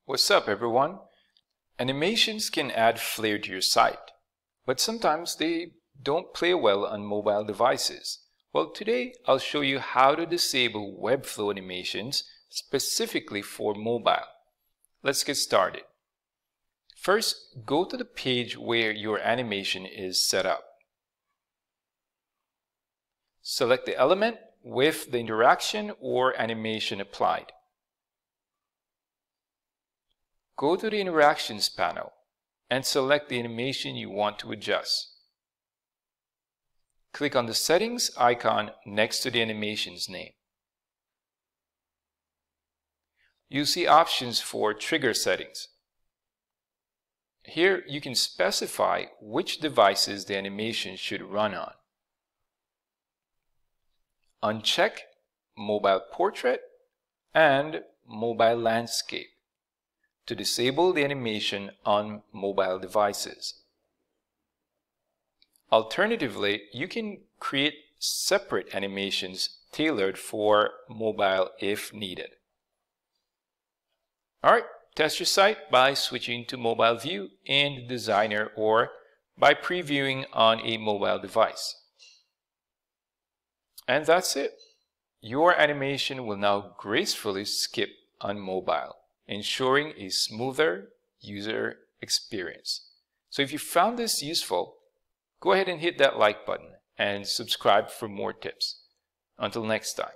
What's up, everyone? Animations can add flair to your site, but sometimes they don't play well on mobile devices. Well, today I'll show you how to disable Webflow animations specifically for mobile. Let's get started. First, go to the page where your animation is set up. Select the element with the interaction or animation applied. Go to the Interactions panel and select the animation you want to adjust. Click on the Settings icon next to the animation's name. You'll see options for trigger settings. Here you can specify which devices the animation should run on. Uncheck Mobile Portrait and Mobile Landscape to disable the animation on mobile devices. Alternatively, you can create separate animations tailored for mobile if needed. Alright, test your site by switching to mobile view in the designer or by previewing on a mobile device. And that's it. Your animation will now gracefully skip on mobile, ensuring a smoother user experience. So if you found this useful, go ahead and hit that like button and subscribe for more tips. Until next time.